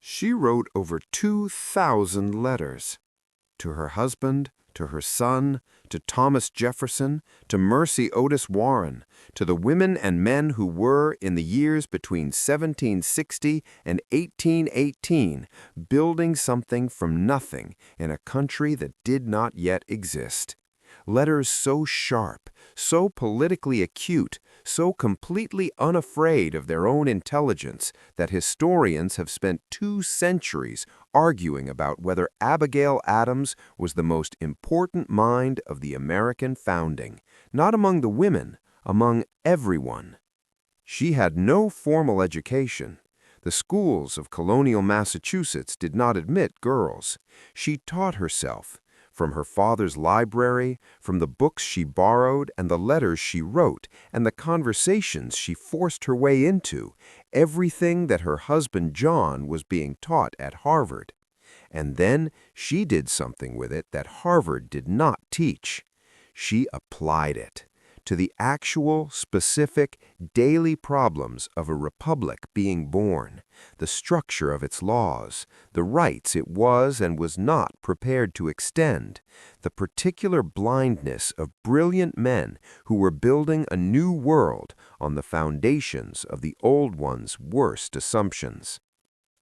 She wrote over 2,000 letters to her husband, to her son, to Thomas Jefferson, to Mercy Otis Warren, to the women and men who were, in the years between 1760 and 1818, building something from nothing in a country that did not yet exist. Letters so sharp, so politically acute, so completely unafraid of their own intelligence that historians have spent 2 centuries arguing about whether Abigail Adams was the most important mind of the American founding, not among the women, among everyone. She had no formal education. The schools of colonial Massachusetts did not admit girls. She taught herself, from her father's library, from the books she borrowed and the letters she wrote and the conversations she forced her way into, everything that her husband John was being taught at Harvard. And then she did something with it that Harvard did not teach. She applied it to the actual, specific, daily problems of a republic being born, the structure of its laws, the rights it was and was not prepared to extend, the particular blindness of brilliant men who were building a new world on the foundations of the old one's worst assumptions.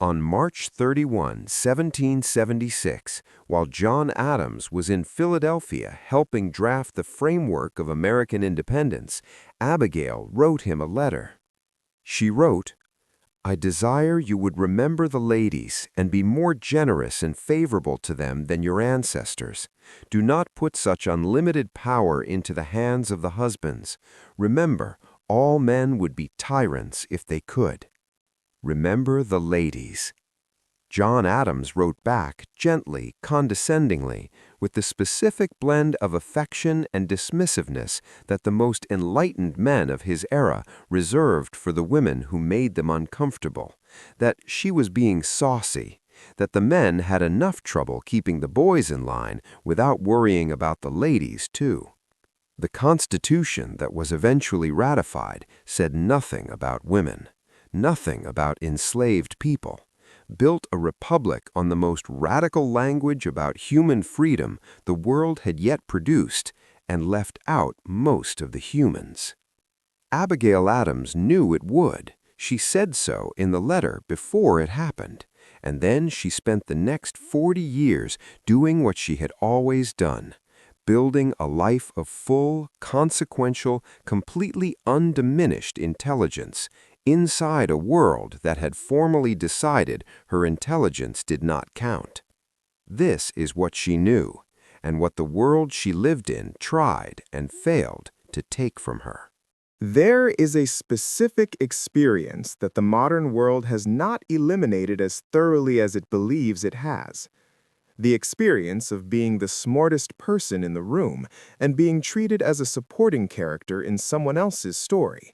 On March 31, 1776, while John Adams was in Philadelphia helping draft the framework of American independence, Abigail wrote him a letter. She wrote, "I desire you would remember the ladies and be more generous and favorable to them than your ancestors. Do not put such unlimited power into the hands of the husbands. Remember, all men would be tyrants if they could. Remember the ladies." John Adams wrote back gently, condescendingly, with the specific blend of affection and dismissiveness that the most enlightened men of his era reserved for the women who made them uncomfortable, that she was being saucy, that the men had enough trouble keeping the boys in line without worrying about the ladies, too. The Constitution that was eventually ratified said nothing about women. Nothing about enslaved people, built a republic on the most radical language about human freedom the world had yet produced, and left out most of the humans. Abigail Adams knew it would. She said so in the letter before it happened, and then she spent the next 40 years doing what she had always done, building a life of full, consequential, completely undiminished intelligence, inside a world that had formally decided her intelligence did not count. This is what she knew, and what the world she lived in tried and failed to take from her. There is a specific experience that the modern world has not eliminated as thoroughly as it believes it has. The experience of being the smartest person in the room and being treated as a supporting character in someone else's story,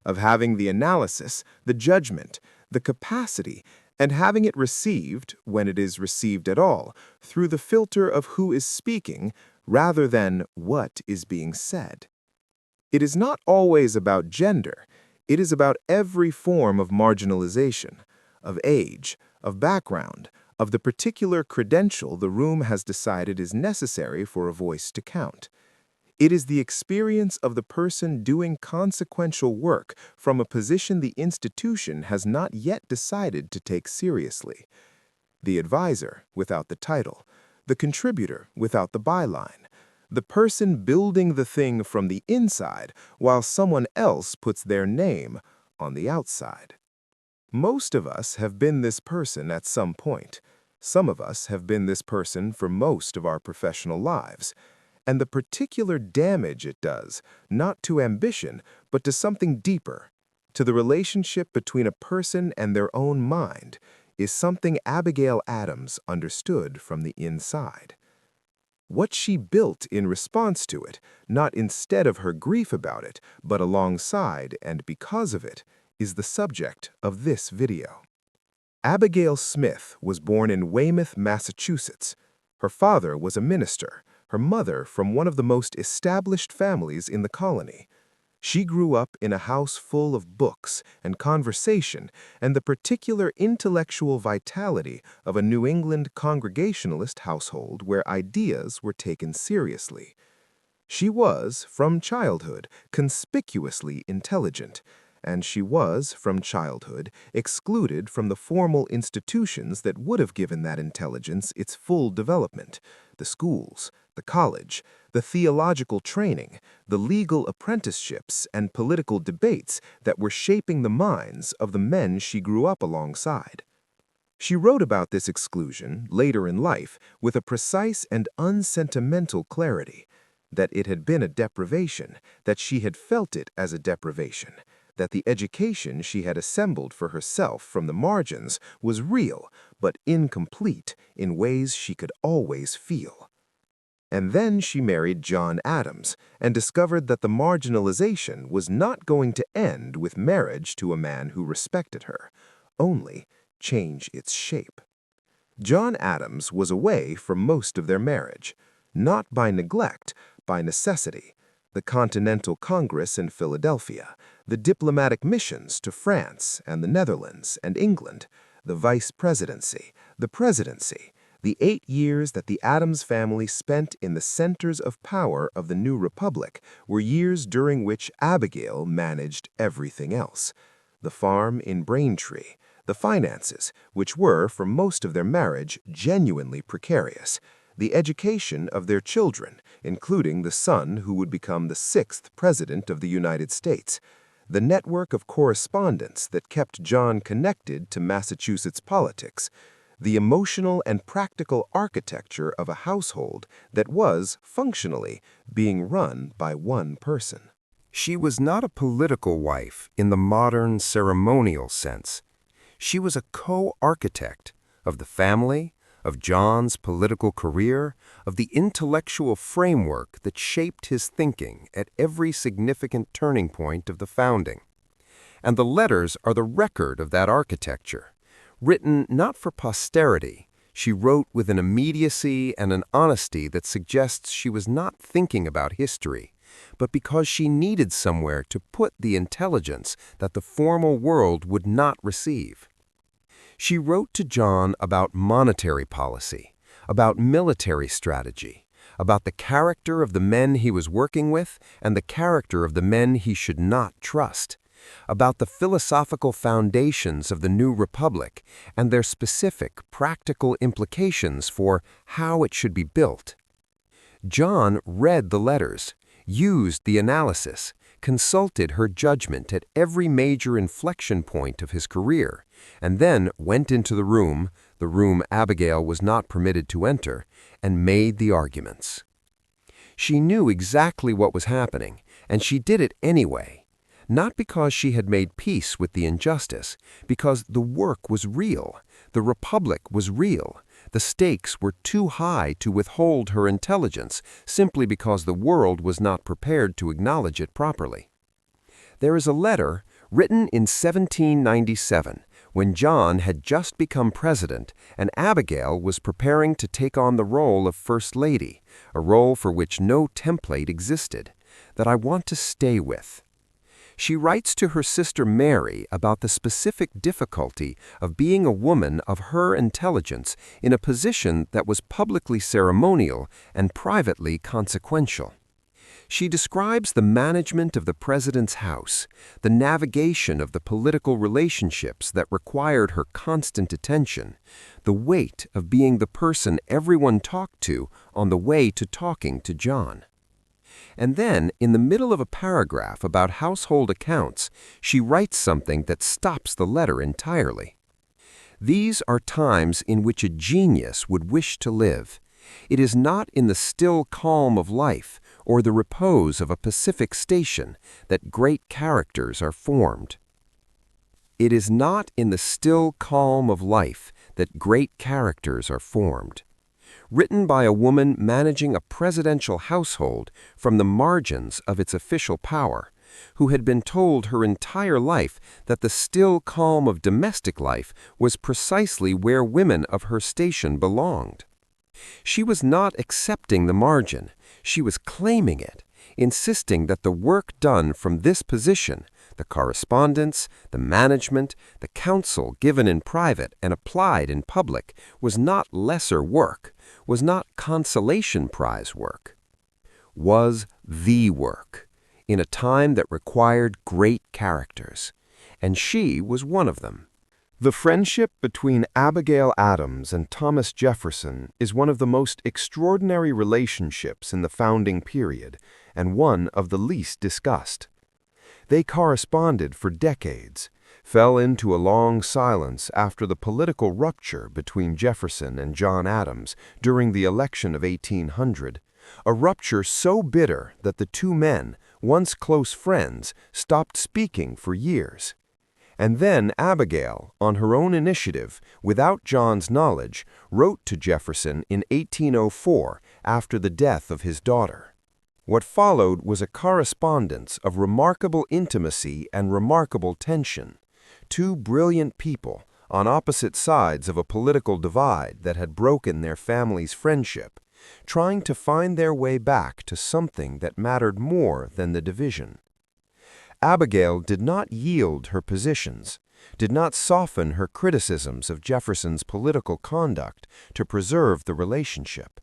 of having the analysis, the judgment, the capacity, and having it received, when it is received at all, through the filter of who is speaking rather than what is being said. It is not always about gender. It is about every form of marginalization, of age, of background, of the particular credential the room has decided is necessary for a voice to count. It is the experience of the person doing consequential work from a position the institution has not yet decided to take seriously. The advisor without the title, the contributor without the byline, the person building the thing from the inside while someone else puts their name on the outside. Most of us have been this person at some point. Some of us have been this person for most of our professional lives. And the particular damage it does, not to ambition, but to something deeper, to the relationship between a person and their own mind, is something Abigail Adams understood from the inside. What she built in response to it, not instead of her grief about it, but alongside and because of it, is the subject of this video. Abigail Smith was born in Weymouth, Massachusetts. Her father was a minister, her mother from one of the most established families in the colony. She grew up in a house full of books and conversation and the particular intellectual vitality of a New England Congregationalist household where ideas were taken seriously. She was, from childhood, conspicuously intelligent, and she was, from childhood, excluded from the formal institutions that would have given that intelligence its full development: the schools, the college, the theological training, the legal apprenticeships, and political debates that were shaping the minds of the men she grew up alongside. She wrote about this exclusion later in life with a precise and unsentimental clarity: that it had been a deprivation, that she had felt it as a deprivation, that the education she had assembled for herself from the margins was real but incomplete in ways she could always feel. And then she married John Adams and discovered that the marginalization was not going to end with marriage to a man who respected her, only change its shape. John Adams was away for most of their marriage, not by neglect, by necessity: the Continental Congress in Philadelphia, the diplomatic missions to France and the Netherlands and England, the vice presidency, the presidency. The 8 years that the Adams family spent in the centers of power of the new republic were years during which Abigail managed everything else: the farm in Braintree, the finances, which were, for most of their marriage, genuinely precarious, the education of their children, including the son who would become the 6th President of the United States, the network of correspondence that kept John connected to Massachusetts politics, the emotional and practical architecture of a household that was, functionally, being run by one person. She was not a political wife in the modern ceremonial sense. She was a co-architect of the family, of John's political career, of the intellectual framework that shaped his thinking at every significant turning point of the founding. And the letters are the record of that architecture. Written not for posterity, she wrote with an immediacy and an honesty that suggests she was not thinking about history, but because she needed somewhere to put the intelligence that the formal world would not receive. She wrote to John about monetary policy, about military strategy, about the character of the men he was working with and the character of the men he should not trust, about the philosophical foundations of the new republic and their specific, practical implications for how it should be built. John read the letters, used the analysis, consulted her judgment at every major inflection point of his career, and then went into the room Abigail was not permitted to enter, and made the arguments. She knew exactly what was happening, and she did it anyway. Not because she had made peace with the injustice, because the work was real, the republic was real, the stakes were too high to withhold her intelligence simply because the world was not prepared to acknowledge it properly. There is a letter written in 1797 when John had just become president and Abigail was preparing to take on the role of First Lady, a role for which no template existed, that I want to stay with. She writes to her sister Mary about the specific difficulty of being a woman of her intelligence in a position that was publicly ceremonial and privately consequential. She describes the management of the president's house, the navigation of the political relationships that required her constant attention, the weight of being the person everyone talked to on the way to talking to John. And then, in the middle of a paragraph about household accounts, she writes something that stops the letter entirely. These are times in which a genius would wish to live. It is not in the still calm of life or the repose of a Pacific station that great characters are formed. It is not in the still calm of life that great characters are formed. Written by a woman managing a presidential household from the margins of its official power, who had been told her entire life that the still calm of domestic life was precisely where women of her station belonged. She was not accepting the margin, she was claiming it, insisting that the work done from this position, the correspondence, the management, the counsel given in private and applied in public, was not lesser work, was not consolation prize work, was the work, in a time that required great characters, and she was one of them. The friendship between Abigail Adams and Thomas Jefferson is one of the most extraordinary relationships in the founding period, and one of the least discussed. They corresponded for decades, fell into a long silence after the political rupture between Jefferson and John Adams during the election of 1800, a rupture so bitter that the two men, once close friends, stopped speaking for years. And then Abigail, on her own initiative, without John's knowledge, wrote to Jefferson in 1804 after the death of his daughter. What followed was a correspondence of remarkable intimacy and remarkable tension. Two brilliant people, on opposite sides of a political divide that had broken their family's friendship, trying to find their way back to something that mattered more than the division. Abigail did not yield her positions, did not soften her criticisms of Jefferson's political conduct to preserve the relationship.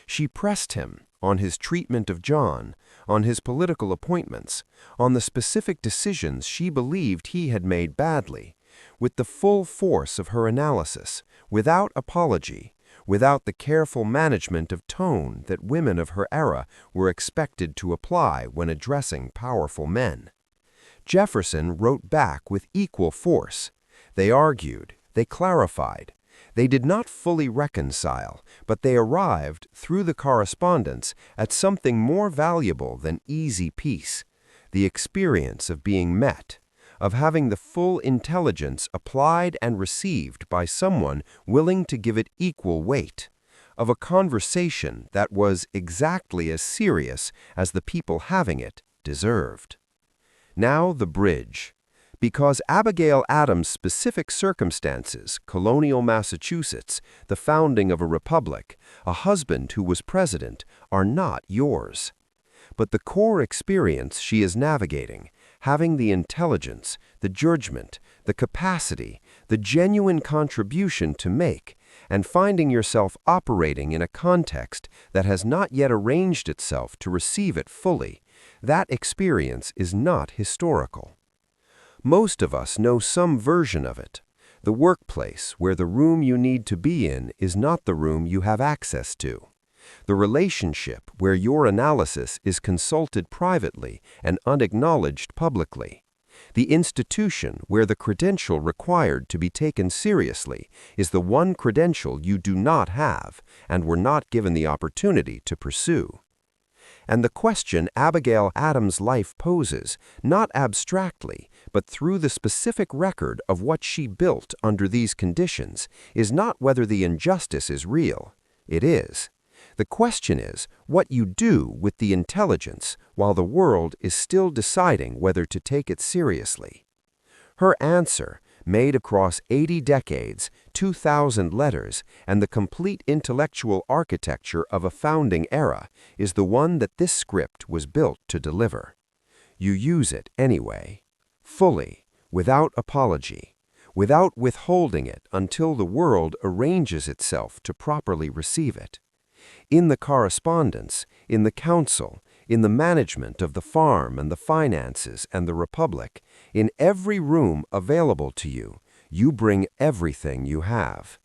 She pressed him on his treatment of John, on his political appointments, on the specific decisions she believed he had made badly, with the full force of her analysis, without apology, without the careful management of tone that women of her era were expected to apply when addressing powerful men. Jefferson wrote back with equal force. They argued, they clarified. They did not fully reconcile, but they arrived, through the correspondence, at something more valuable than easy peace, the experience of being met, of having the full intelligence applied and received by someone willing to give it equal weight, of a conversation that was exactly as serious as the people having it deserved. Now the bridge. Because Abigail Adams' specific circumstances, colonial Massachusetts, the founding of a republic, a husband who was president, are not yours. But the core experience she is navigating, having the intelligence, the judgment, the capacity, the genuine contribution to make, and finding yourself operating in a context that has not yet arranged itself to receive it fully, that experience is not historical. Most of us know some version of it. The workplace, where the room you need to be in is not the room you have access to. The relationship, where your analysis is consulted privately and unacknowledged publicly. The institution, where the credential required to be taken seriously is the one credential you do not have and were not given the opportunity to pursue. And the question Abigail Adams' life poses, not abstractly, but through the specific record of what she built under these conditions, is not whether the injustice is real. It is. The question is what you do with the intelligence while the world is still deciding whether to take it seriously. Her answer, made across 80 decades, 2,000 letters, and the complete intellectual architecture of a founding era, is the one that this script was built to deliver. You use it anyway, fully, without apology, without withholding it until the world arranges itself to properly receive it. In the correspondence, in the counsel, in the management of the farm and the finances and the republic, in every room available to you, you bring everything you have.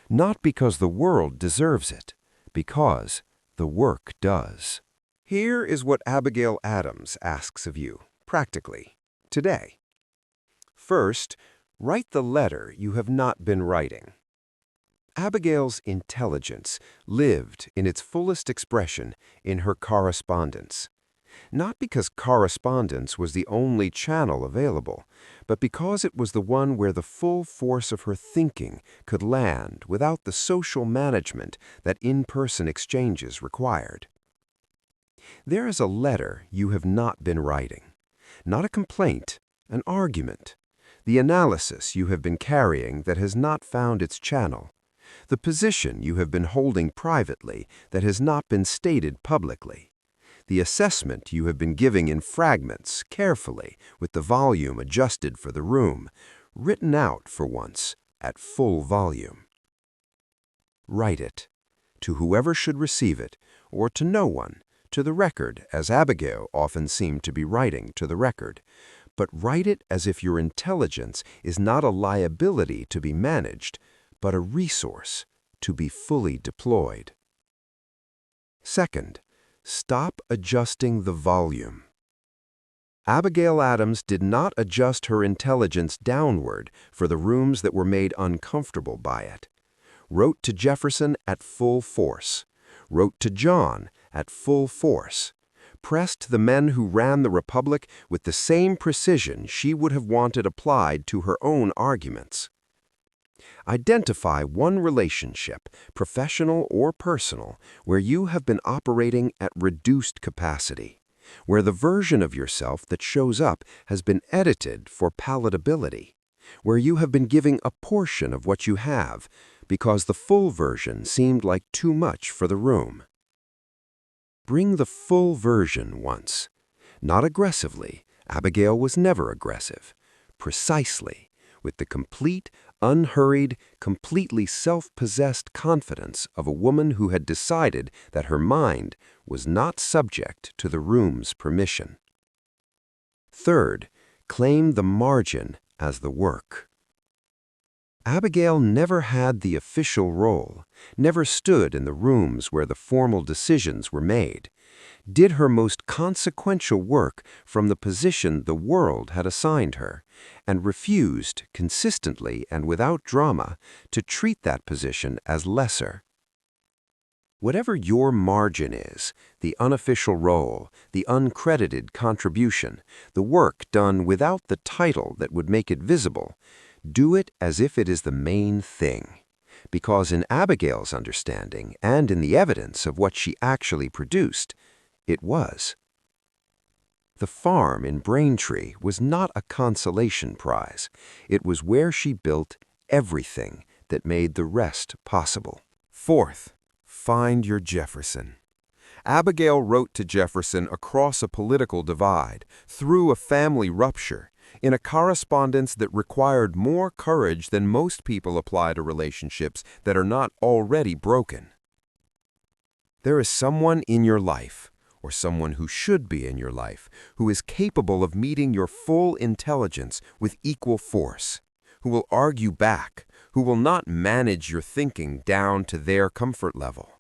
Not because the world deserves it, because the work does. Here is what Abigail Adams asks of you, practically, today. First, write the letter you have not been writing. Abigail's intelligence lived in its fullest expression in her correspondence. Not because correspondence was the only channel available, but because it was the one where the full force of her thinking could land without the social management that in-person exchanges required. There is a letter you have not been writing. Not a complaint, an argument. The analysis you have been carrying that has not found its channel. The position you have been holding privately that has not been stated publicly. the assessment you have been giving in fragments, carefully, with the volume adjusted for the room, written out for once, at full volume. Write it, to whoever should receive it, or to no one, to the record, as Abigail often seemed to be writing to the record, but write it as if your intelligence is not a liability to be managed, but a resource to be fully deployed. Second, stop adjusting the volume. Abigail Adams did not adjust her intelligence downward for the rooms that were made uncomfortable by it. Wrote to Jefferson at full force. Wrote to John at full force. Pressed the men who ran the Republic with the same precision she would have wanted applied to her own arguments. Identify one relationship, professional or personal, where you have been operating at reduced capacity, where the version of yourself that shows up has been edited for palatability, where you have been giving a portion of what you have because the full version seemed like too much for the room. Bring the full version once. Not aggressively. Abigail was never aggressive. Precisely, with the complete, unhurried, completely self-possessed confidence of a woman who had decided that her mind was not subject to the room's permission. Third, claim the margin as the work. Abigail never had the official role, never stood in the rooms where the formal decisions were made, did her most consequential work from the position the world had assigned her, and refused, consistently and without drama, to treat that position as lesser. Whatever your margin is, the unofficial role, the uncredited contribution, the work done without the title that would make it visible, do it as if it is the main thing, because in Abigail's understanding and in the evidence of what she actually produced, it was. The farm in Braintree was not a consolation prize. It was where she built everything that made the rest possible. Fourth, find your Jefferson. Abigail wrote to Jefferson across a political divide, through a family rupture, in a correspondence that required more courage than most people apply to relationships that are not already broken. There is someone in your life, or someone who should be in your life, who is capable of meeting your full intelligence with equal force, who will argue back, who will not manage your thinking down to their comfort level,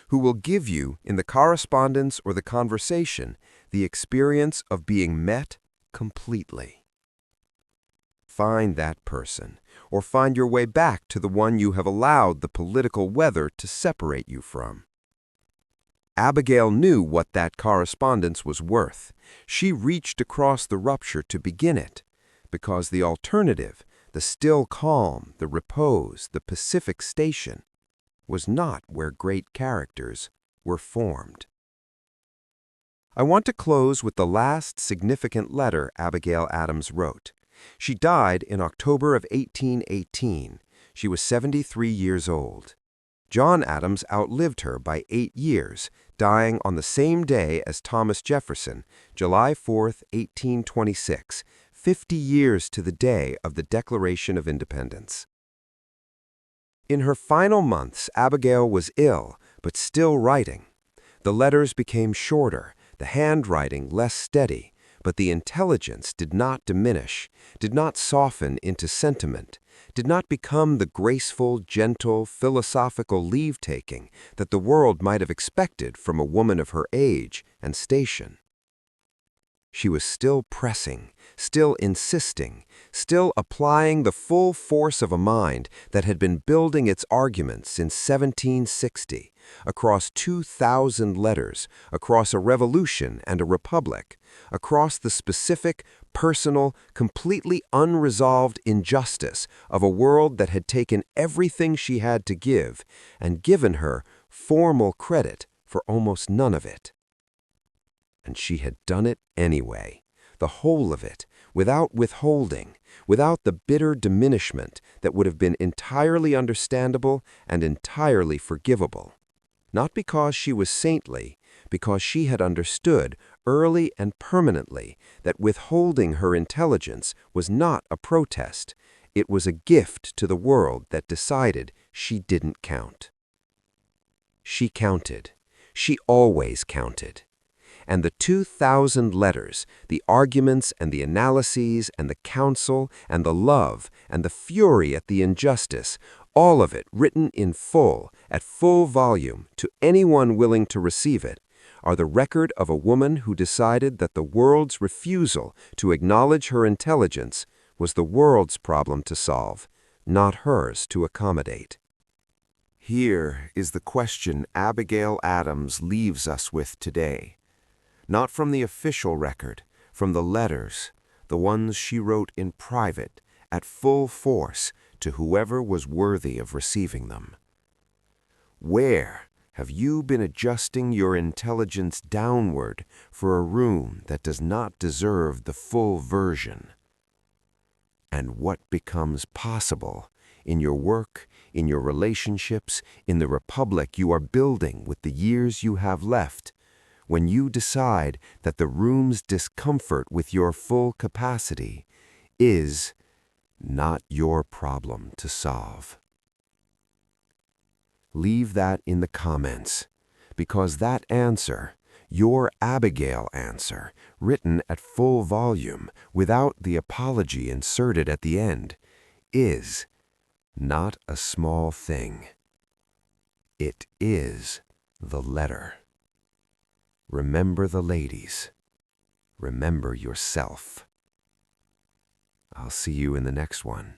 who will give you, in the correspondence or the conversation, the experience of being met completely. Find that person, or find your way back to the one you have allowed the political weather to separate you from. Abigail knew what that correspondence was worth. She reached across the rupture to begin it, because the alternative, the still calm, the repose, the Pacific station, was not where great characters were formed. I want to close with the last significant letter Abigail Adams wrote. She died in October of 1818. She was 73 years old. John Adams outlived her by 8 years, dying on the same day as Thomas Jefferson, July 4, 1826, 50 years to the day of the Declaration of Independence. In her final months, Abigail was ill, but still writing. The letters became shorter, the handwriting less steady, but the intelligence did not diminish, did not soften into sentiment, did not become the graceful, gentle, philosophical leave-taking that the world might have expected from a woman of her age and station. She was still pressing, still insisting, still applying the full force of a mind that had been building its arguments since 1760, across 2,000 letters, across a revolution and a republic, across the specific, personal, completely unresolved injustice of a world that had taken everything she had to give and given her formal credit for almost none of it. And she had done it anyway, the whole of it, without withholding, without the bitter diminishment that would have been entirely understandable and entirely forgivable. Not because she was saintly, because she had understood early and permanently that withholding her intelligence was not a protest. It was a gift to the world that decided she didn't count. She counted. She always counted. And the 2,000 letters, the arguments and the analyses and the counsel and the love and the fury at the injustice, all of it written in full, at full volume, to anyone willing to receive it, are the record of a woman who decided that the world's refusal to acknowledge her intelligence was the world's problem to solve, not hers to accommodate. Here is the question Abigail Adams leaves us with today. Not from the official record, from the letters, the ones she wrote in private, at full force, to whoever was worthy of receiving them. Where have you been adjusting your intelligence downward for a room that does not deserve the full version? And what becomes possible in your work, in your relationships, in the republic you are building with the years you have left, when you decide that the room's discomfort with your full capacity is not your problem to solve? Leave that in the comments, because that answer, your Abigail answer, written at full volume without the apology inserted at the end, is not a small thing. It is the letter. Remember the ladies. Remember yourself. I'll see you in the next one.